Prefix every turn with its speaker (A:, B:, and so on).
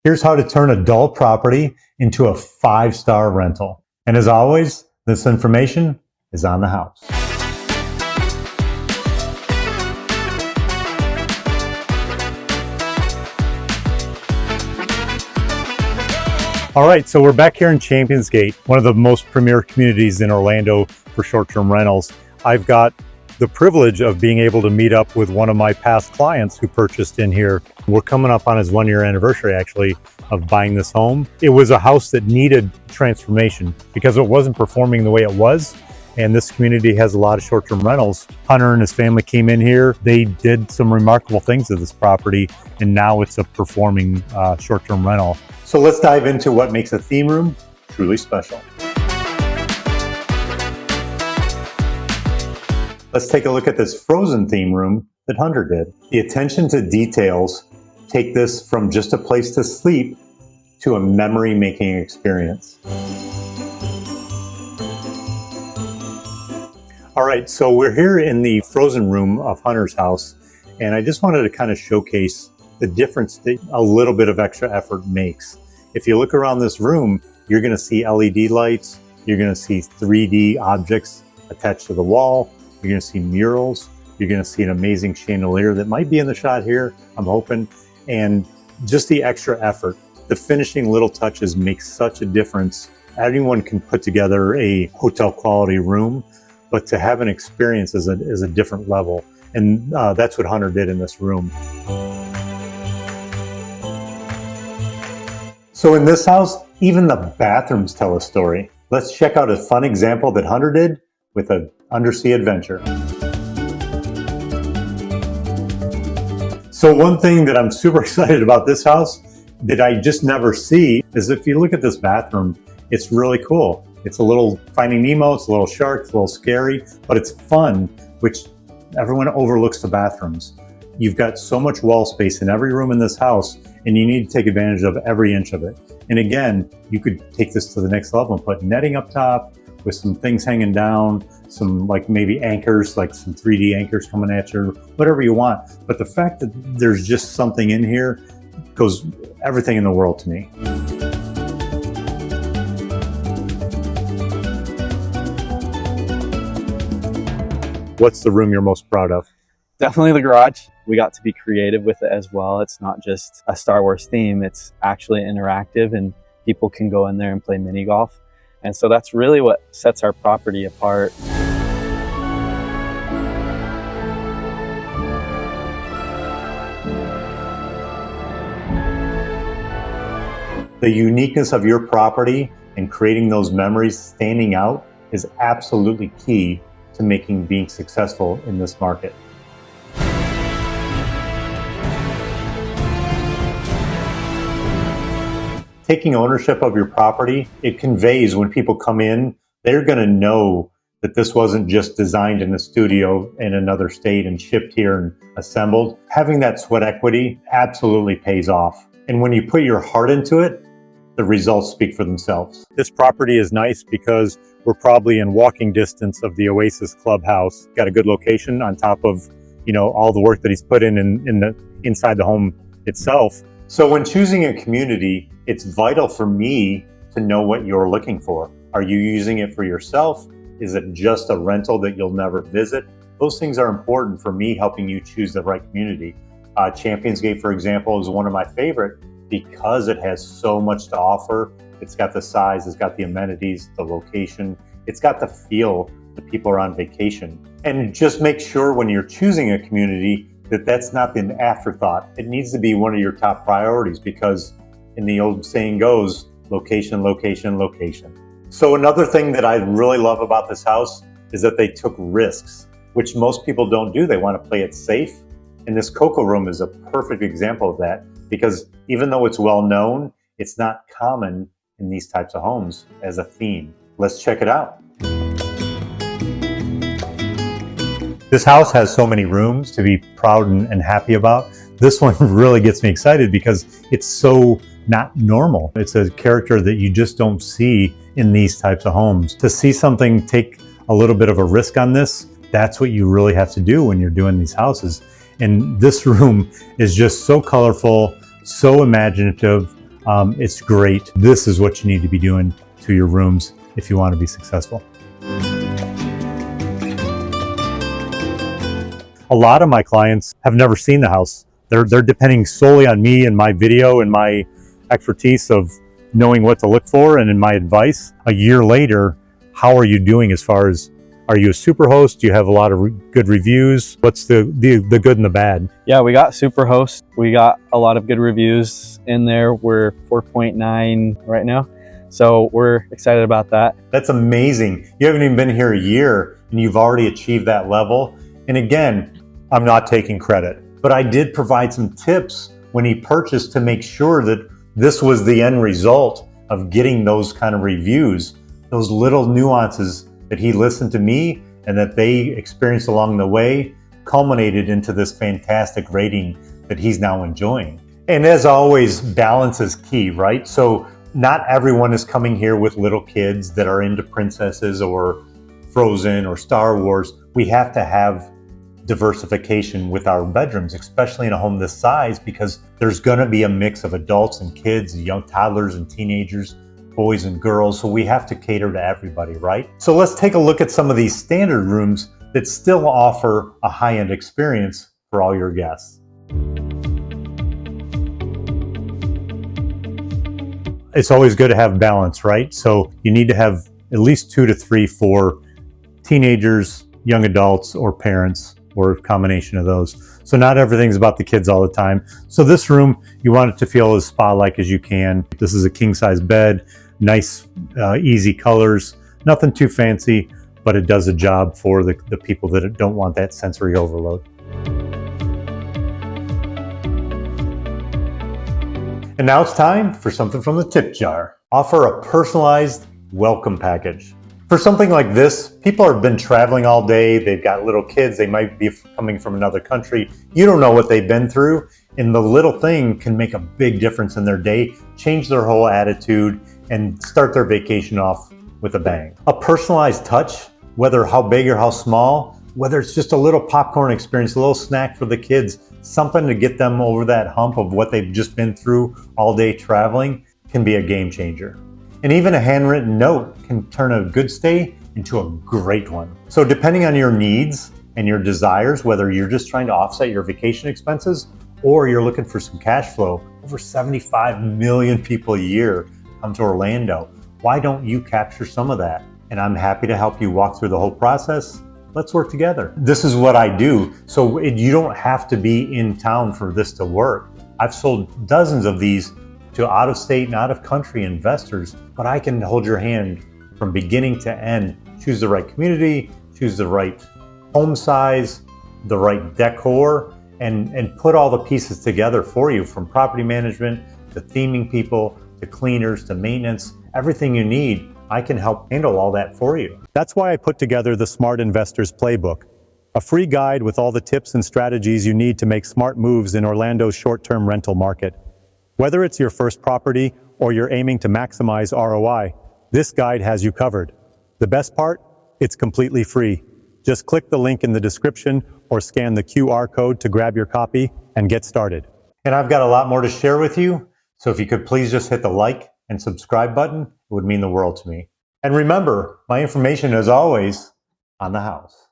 A: Here's how to turn a dull property into a 5-star rental. And as always, this information is on the house. All right, so we're back here in Champions Gate, one of the most premier communities in Orlando for short-term rentals. I've got the privilege of being able to meet up with one of my past clients who purchased in here. We're coming up on his 1-year anniversary, actually, of buying this home. It was a house that needed transformation because it wasn't performing the way it was. And this community has a lot of short-term rentals. Hunter and his family came in here. They did some remarkable things to this property, and now it's a performing short-term rental. So let's dive into what makes a theme room truly special. Let's take a look at this frozen theme room that Hunter did. The attention to details take this from just a place to sleep to a memory-making experience. All right, so we're here in the frozen room of Hunter's house, and I just wanted to kind of showcase the difference that a little bit of extra effort makes. If you look around this room, you're going to see LED lights, you're going to see 3D objects attached to the wall, you're going to see murals, you're going to see an amazing chandelier that might be in the shot here, I'm hoping, and just the extra effort. The finishing little touches make such a difference. Anyone can put together a hotel quality room, but to have an experience is a different level. And that's what Hunter did in this room. So in this house, even the bathrooms tell a story. Let's check out a fun example that Hunter did with an undersea adventure. So one thing that I'm super excited about this house that I just never see is if you look at this bathroom, it's really cool. It's a little Finding Nemo, it's a little shark, it's a little scary, but it's fun, which everyone overlooks the bathrooms. You've got so much wall space in every room in this house, and you need to take advantage of every inch of it. And again, you could take this to the next level and put netting up top with some things hanging down, some like maybe anchors, like some 3D anchors coming at you, whatever you want. But the fact that there's just something in here goes everything in the world to me. What's the room you're most proud of?
B: Definitely the garage. We got to be creative with it as well. It's not just a Star Wars theme, it's actually interactive and people can go in there and play mini golf. And so that's really what sets our property apart.
A: The uniqueness of your property and creating those memories standing out is absolutely key to being successful in this market. Taking ownership of your property, it conveys when people come in, they're going to know that this wasn't just designed in a studio in another state and shipped here and assembled. Having that sweat equity absolutely pays off. And when you put your heart into it, the results speak for themselves. This property is nice because we're probably in walking distance of the Oasis Clubhouse. Got a good location on top of, all the work that he's put inside the home itself. So when choosing a community, it's vital for me to know what you're looking for. Are you using it for yourself? Is it just a rental that you'll never visit? Those things are important for me helping you choose the right community. Champions Gate, for example, is one of my favorite because it has so much to offer. It's got the size, it's got the amenities, the location, it's got the feel that people are on vacation. And just make sure when you're choosing a community that that's not an afterthought. It needs to be one of your top priorities because in the old saying goes, location, location, location. So another thing that I really love about this house is that they took risks, which most people don't do. They want to play it safe. And this Cocoa Room is a perfect example of that because even though it's well known, it's not common in these types of homes as a theme. Let's check it out. This house has so many rooms to be proud and happy about. This one really gets me excited because it's so not normal. It's a character that you just don't see in these types of homes. To see something take a little bit of a risk on this, that's what you really have to do when you're doing these houses. And this room is just so colorful, so imaginative. It's great. This is what you need to be doing to your rooms if you want to be successful. A lot of my clients have never seen the house. They're depending solely on me and my video and my expertise of knowing what to look for and in my advice. A year later, how are you doing as far as, are you a super host? Do you have a lot of good reviews? What's the good and the bad?
B: Yeah, we got super host. We got a lot of good reviews in there. We're 4.9 right now. So we're excited about that.
A: That's amazing. You haven't even been here a year and you've already achieved that level. And again, I'm not taking credit, but I did provide some tips when he purchased to make sure that this was the end result of getting those kind of reviews, those little nuances that he listened to me and that they experienced along the way culminated into this fantastic rating that he's now enjoying. And as always, balance is key, right? So not everyone is coming here with little kids that are into princesses or Frozen or Star Wars. We have to have diversification with our bedrooms, especially in a home this size, because there's going to be a mix of adults and kids, young toddlers and teenagers, boys and girls. So we have to cater to everybody, right? So let's take a look at some of these standard rooms that still offer a high-end experience for all your guests. It's always good to have balance, right? So you need to have at least 2 to 3 for teenagers, young adults, or parents, or a combination of those. So not everything's about the kids all the time. So this room, you want it to feel as spa-like as you can. This is a king-size bed, nice, easy colors, nothing too fancy, but it does a job for the people that don't want that sensory overload. And now it's time for something from the tip jar. Offer a personalized welcome package. For something like this, people have been traveling all day, they've got little kids, they might be coming from another country. You don't know what they've been through, and the little thing can make a big difference in their day, change their whole attitude, and start their vacation off with a bang. A personalized touch, whether how big or how small, whether it's just a little popcorn experience, a little snack for the kids, something to get them over that hump of what they've just been through all day traveling, can be a game changer. And even a handwritten note can turn a good stay into a great one. So depending on your needs and your desires, whether you're just trying to offset your vacation expenses or you're looking for some cash flow, over 75 million people a year come to Orlando. Why don't you capture some of that? And I'm happy to help you walk through the whole process. Let's work together. This is what I do. So you don't have to be in town for this to work. I've sold dozens of these to out-of-state and out-of-country investors, but I can hold your hand from beginning to end. Choose the right community, choose the right home size, the right decor, and put all the pieces together for you, from property management to theming people to cleaners to maintenance, everything you need. I can help handle all that for you. That's why I put together the Smart Investors Playbook, a free guide with all the tips and strategies you need to make smart moves in Orlando's short-term rental market. Whether it's your first property or you're aiming to maximize ROI, this guide has you covered. The best part? It's completely free. Just click the link in the description or scan the QR code to grab your copy and get started. And I've got a lot more to share with you, so if you could please just hit the like and subscribe button, it would mean the world to me. And remember, my information is always on the house.